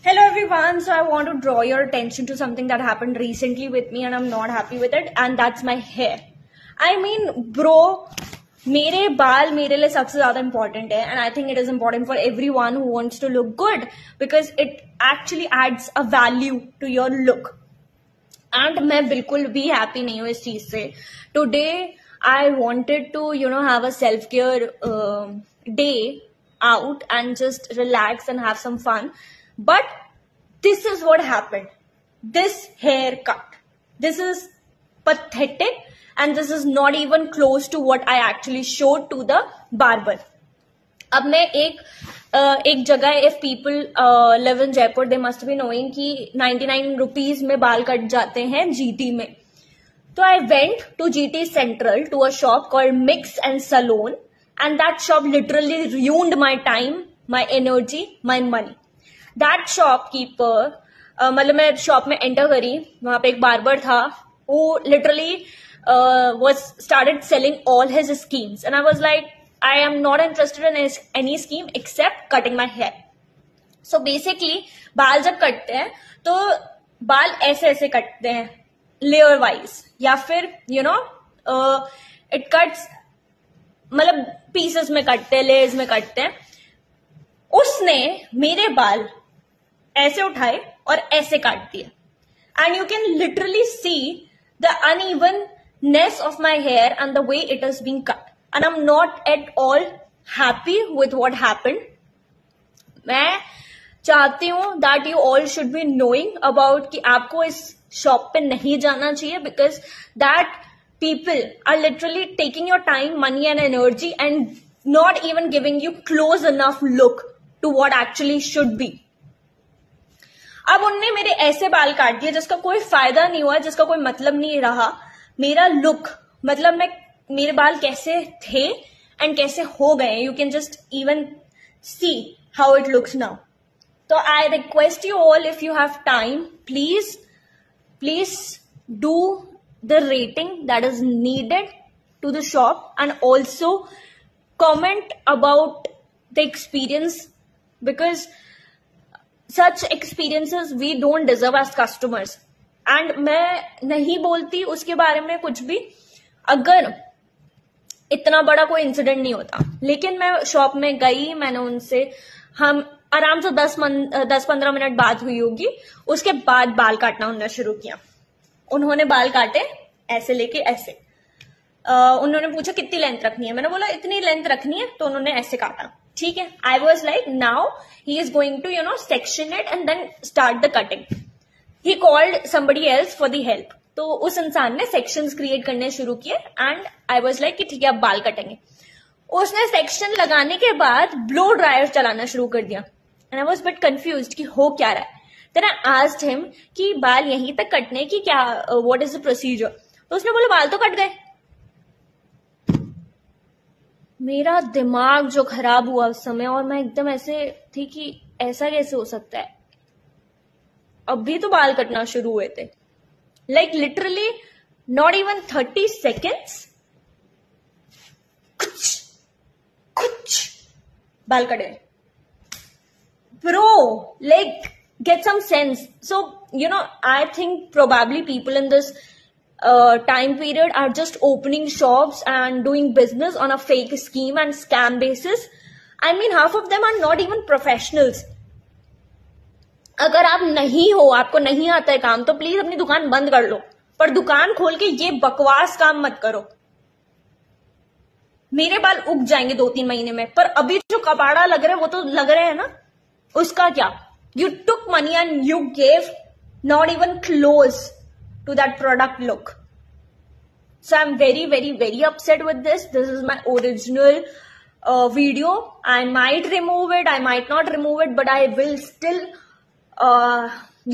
Hello everyone, so I want to draw your attention to something that happened recently with me and I'm not happy with it, and that's my hair. I mean, bro, मेरे बाल मेरे लिए सबसे ज़्यादा important है, and I think it is important for everyone who wants to look good because it actually adds a value to your look. And मैं बिल्कुल भी happy नहीं हूँ इस चीज़ से. Today I wanted to have a self-care day out and just relax and have some fun. But this is what happened. This haircut. This is pathetic and this is not even close to what I actually showed to the barber. अब मैं एक जगह, if people live in Jaipur, they must be knowing कि 99 rupees में बाल cut जाते हैं GT में. So I went to GT Central to a shop called Mix and Salon, and that shop literally ruined my time, my energy, my money. That shopkeeper, मतलब मैं shop में enter करी, वहां पे एक बार्बर था, वो literally was started selling all his schemes and I was like, I am not interested in any scheme except cutting my hair. So basically बाल जब कटते हैं तो बाल ऐसे ऐसे कटते हैं लेयर वाइज, या फिर इट कट्स, मतलब पीसेस में कटते हैं, लेयर्स में कटते हैं. उसने मेरे बाल ऐसे उठाए और ऐसे काट दिए, and you can literally see the unevenness of my hair and the way it is being cut, and I am not at all happy with what happened. मैं चाहती हूं that you all should be knowing about कि आपको इस shop पे नहीं जाना चाहिए, because that people are literally taking your time, money and energy and not even giving you close enough look to what actually should be. अब उनने मेरे ऐसे बाल काट दिए जिसका कोई फायदा नहीं हुआ, जिसका कोई मतलब नहीं रहा. मेरा लुक, मतलब मेरे बाल कैसे थे एंड कैसे हो गए, you can just even see how it looks now. तो I request you all, if you have time, please do the rating that is needed to the shop and also comment about the experience, because such experiences we don't deserve as customers. And मैं नहीं बोलती उसके बारे में कुछ भी अगर इतना बड़ा कोई इंसिडेंट नहीं होता, लेकिन मैं शॉप में गई, मैंने उनसे, हम आराम से 10-15 मिनट बात हुई होगी, उसके बाद बाल काटना उन्होंने शुरू किया. उन्होंने बाल काटे ऐसे लेके ऐसे. उन्होंने पूछा कितनी लेंथ रखनी है, मैंने बोला इतनी लेंथ रखनी है, तो उन्होंने ऐसे काटा. ठीक है, I was like now he is going to section it and then start the cutting. He called somebody else for the help. तो उस इंसान ने सेक्शंस क्रिएट करने शुरू किए एंड आई वॉज लाइक कि ठीक है अब बाल कटेंगे. उसने सेक्शन लगाने के बाद ब्लो ड्रायर चलाना शुरू कर दिया and I was but confused कि हो क्या रहा है. देन आई आस्क्ड हिम कि बाल यहीं तक कटने की क्या, व्हाट इज द प्रोसीजर. तो उसने बोला बाल तो कट गए. मेरा दिमाग जो खराब हुआ उस समय, और मैं एकदम ऐसे थी कि ऐसा कैसे हो सकता है, अभी तो बाल कटना शुरू हुए थे. Like literally not even 30 seconds, कुछ बाल कटे. Bro, like get some sense. So I think probably people in this time period are just opening shops and doing business on a fake scheme and scam basis. I mean, half of them are not even professionals. अगर आप नहीं हो, आपको नहीं आता है काम, तो प्लीज अपनी दुकान बंद कर लो, पर दुकान खोल के ये बकवास काम मत करो. मेरे बाल उग जाएंगे 2-3 महीने में, पर अभी जो कबाड़ा लग रहा है वो तो लग रहे हैं ना, उसका क्या. You took money and you gave not even close to that product look. So I'm very, very, very upset with this. This is my original video. I might remove it, I might not remove it, but I will still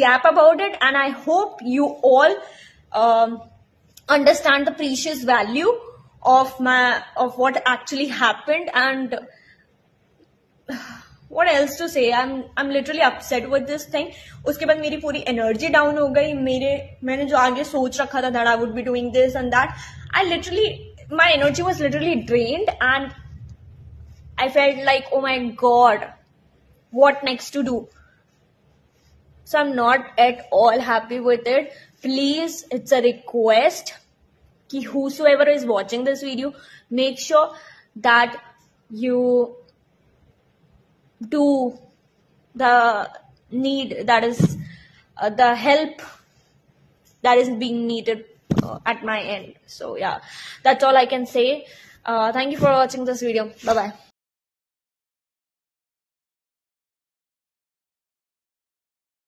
yap about it. And I hope you all understand the precious value of what actually happened. And what else to say? I'm literally upset with this thing. उसके बाद मेरी पूरी energy down हो गई. मैंने जो आगे सोच रखा था that I would be doing this and that, my energy was literally drained and I felt like, oh my god, what next to do? so I'm not at all happy with it. Please, it's a request कि whosoever is watching this video, make sure that you do the need, that is the help that is being needed at my end. So yeah, that's all I can say. Thank you for watching this video. Bye bye.